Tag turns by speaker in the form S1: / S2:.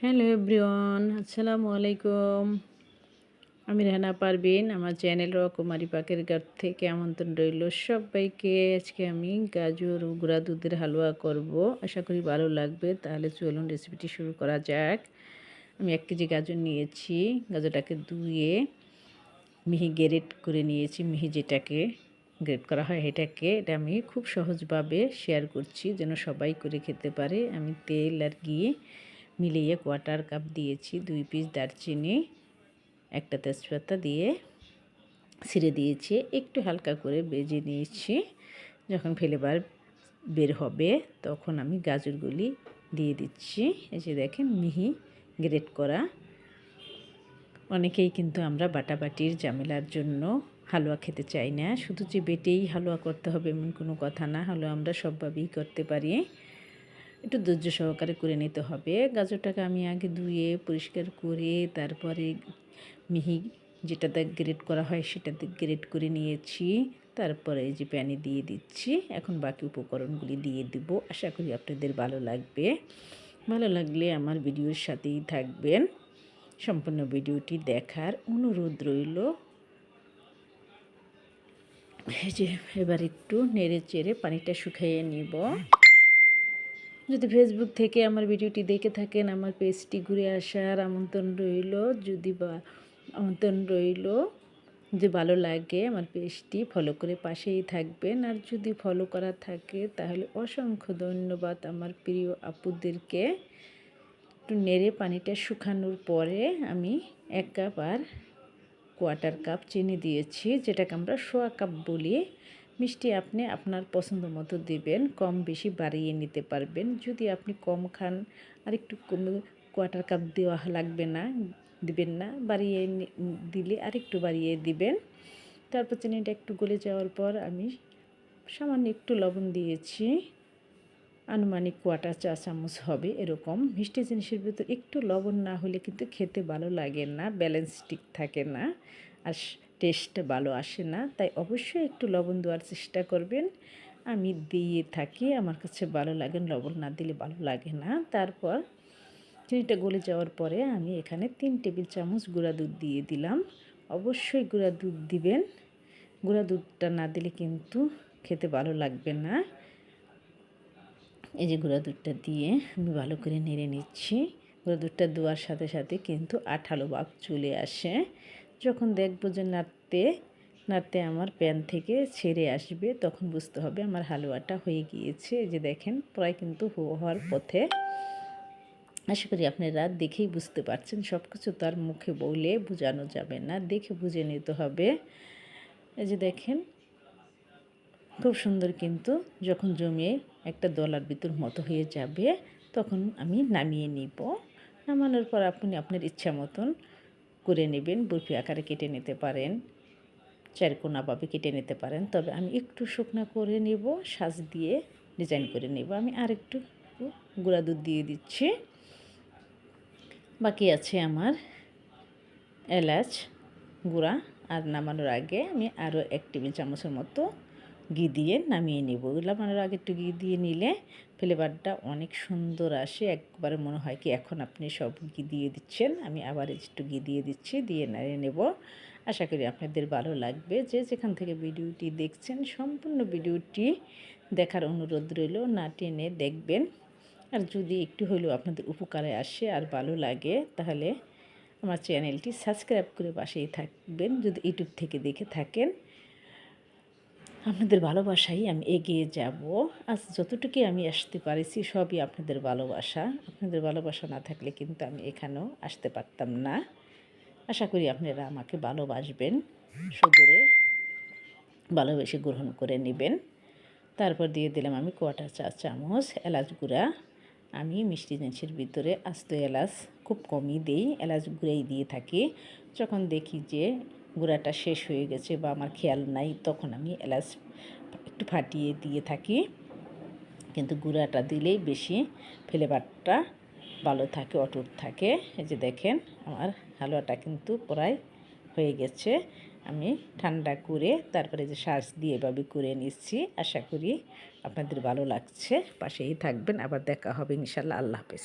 S1: Hello everyone, আসসালামু আলাইকুম। আমি রেহানা পারভিন, আমার চ্যানেল রকমারি পাকের ঘর থেকে আমন্ত্রণ রইল সবাইকে। আজকে আমি গাজর ও গুঁড়া দুধের হালুয়া করব, আশা করি ভালো লাগবে। তাহলে চলুন রেসিপিটি শুরু করা যাক। আমি 1 কেজি গাজর নিয়েছি, গাজরটাকে ধুয়ে মিহি গ্রেট করে নিয়েছি। মিহি যেটাকে গ্রেট করা হয় এটা আমি খুব সহজভাবে শেয়ার করছি যেন সবাই করে খেতে পারে। আমি তেল আর ঘি মিলিয়ে 1/4 কাপ দিয়েছি, 2 পিস দারচিনি, একটা তেজপাতা দিয়ে ছিঁড়ে দিয়েছি, একটু হালকা করে ভেজে নিয়েছি। যখন ফ্লেভার বের হবে তখন আমি গাজরগুলি দিয়ে দিচ্ছি। এই যে দেখেন মিহি গ্রেট করা। অনেকেই কিন্তু আমরা বাটাবাটির ঝামেলার জন্য হালুয়া খেতে চাই না। শুধু যে বেটেই হালুয়া করতে হবে এমন কোনো কথা না, হালুয়া আমরা সবভাবেই করতে পারি। একটু ধৈর্য সহকারে করে নিতে হবে। গাজরটাকে আমি আগে ধুয়ে পরিষ্কার করে তারপরে মিহি যেটাতে গ্রেট করা হয় সেটাতে গ্রেট করে নিয়েছি। তারপরে এই যে প্যানে দিয়ে দিচ্ছি। এখন বাকি উপকরণগুলি দিয়ে দেব। আশা করি আপনাদের ভালো লাগবে। ভালো লাগলে আমার ভিডিওর সাথেই থাকবেন। সম্পূর্ণ ভিডিওটি দেখার অনুরোধ রইল। এই যে এবার একটু নেড়ে চেড়ে পানিটা শুকিয়ে নিব। যদি ফেসবুক থেকে আমার ভিডিওটি দেখে থাকেন, আমার পেজটি ঘুরে আসার আমন্ত্রণ রইল। আমন্ত্রণ রইল যে ভালো লাগে আমার পেজটি ফলো করে পাশেই থাকবেন। আর যদি ফলো করা থাকে তাহলে অসংখ্য ধন্যবাদ আমার প্রিয় আপুদেরকে। একটু নেড়ে পানিটা শুকানোর পরে আমি 1 কাপ আর 1/4 কাপ চিনি দিয়েছি, যেটাকে আমরা 1/4 কাপ বলি। মিষ্টি আপনি আপনার পছন্দ মতো দেবেন, কম বেশি বাড়িয়ে নিতে পারবেন। যদি আপনি কম খান আর একটু কমে 1/4 কাপ দেওয়া লাগবে না, দিবেন না, বাড়িয়ে দিলে আর একটু বাড়িয়ে দিবেন। তারপর চিনিটা একটু গলে যাওয়ার পর আমি সামান্য একটু লবণ দিয়েছি, আনুমানিক 1/4 চা চামচ হবে এরকম। মিষ্টি জিনিসের ভিতর একটু লবণ না হলে কিন্তু খেতে ভালো লাগে না, ব্যালেন্স ঠিক থাকে না, আর টেস্টটা ভালো আসে না। তাই অবশ্যই একটু লবণ দেওয়ার চেষ্টা করবেন। আমি দিয়ে থাকি, আমার কাছে ভালো লাগে, লবণ না দিলে ভালো লাগে না। তারপর চিনিটা গলে যাওয়ার পরে আমি এখানে 3 টেবিল চামচ গুঁড়া দুধ দিয়ে দিলাম। অবশ্যই গুঁড়া দুধ দিবেন, গুঁড়া দুধটা না দিলে কিন্তু খেতে ভালো লাগবে না। এই যে গুঁড়া দুধটা দিয়ে আমি ভালো করে নেড়ে নিচ্ছি। গুঁড়া দুধটা দেওয়ার সাথে সাথে কিন্তু আঠালো ভাব চলে আসে। যখন দেখব যে নাড়তে নাড়তে আমার প্যান থেকে ছেড়ে আসবে, তখন বুঝতে হবে আমার হালুয়াটা হয়ে গিয়েছে। এই যে দেখেন প্রায় কিন্তু হওয়ার পথে। আশা করি আপনারা দেখেই বুঝতে পারছেন। সব কিছু তার মুখে বলে বোঝানো যাবে না, দেখে বুঝে নিতে হবে। এই যে দেখেন খুব সুন্দর, কিন্তু যখন জমে একটা দলার ভিতর মতো হয়ে যাবে তখন আমি নামিয়ে নিব। নামানোর পর আপনি আপনার ইচ্ছা মতন করে নেবেন। বরফি আকারে কেটে নিতে পারেন, চারকোনাভাবে কেটে নিতে পারেন। তবে আমি একটু শুকনো করে নেব, সাজ দিয়ে ডিজাইন করে নেব। আমি আরেকটু গুঁড়া দুধ দিয়ে দিচ্ছি। বাকি আছে আমার এলাচ গুঁড়া। আর নামানোর আগে আমি আরও 1 টেবিল চামচের মতো ঘি দিয়ে নামিয়ে নেব। নামানোর আগে একটু ঘি দিয়ে নিলে ফ্লেভারটা অনেক সুন্দর আসে। একবারে মনে হয় কি এখন আপনি সব ঘি দিয়ে দিচ্ছেন। আমি আবার একটু ঘি দিয়ে দিচ্ছি, দিয়ে নাড়িয়ে নেব। আশা করি আপনাদের ভালো লাগবে। যে যেখান থেকে ভিডিওটি দেখছেন সম্পূর্ণ ভিডিওটি দেখার অনুরোধ রইল, না টেনে দেখবেন। আর যদি একটু হলেও আপনাদের উপকারে আসে আর ভালো লাগে তাহলে আমার চ্যানেলটি সাবস্ক্রাইব করে পাশেই থাকবেন। যদি ইউটিউব থেকে দেখে থাকেন, আপনাদের ভালোবাসাই আমি এগিয়ে যাব। আজ যতটুকু আমি আসতে পারেছি সবই আপনাদের ভালোবাসা। আপনাদের ভালোবাসা না থাকলে কিন্তু আমি এখানেও আসতে পারতাম না। আশা করি আপনারা আমাকে ভালোবাসবেন, সুদূরে ভালোবেসে গ্রহণ করে নেবেন। তারপর দিয়ে দিলাম আমি 1/4 চা চামচ এলাচ গুঁড়া। আমি মিষ্টি জিনিসের ভিতরে আস্ত এলাচ খুব কমই দিই, এলাচ গুঁড়াই দিয়ে থাকি। যখন দেখি যে গুঁড়াটা শেষ হয়ে গেছে বা আমার খেয়াল নাই, তখন আমি এলাচ একটু ফাটিয়ে দিয়ে থাকি। কিন্তু গুঁড়াটা দিলেই বেশি ফ্লেভারটা ভালো থাকে, অটুট থাকে। এই যে দেখেন আমার হালুয়াটা কিন্তু প্রায় হয়ে গেছে। আমি ঠান্ডা করে তারপরে যে শাঁস দিয়ে এভাবে করে নিচ্ছি। আশা করি আপনাদের ভালো লাগছে, পাশেই থাকবেন। আবার দেখা হবে ইনশাল্লাহ। আল্লাহ হাফেজ।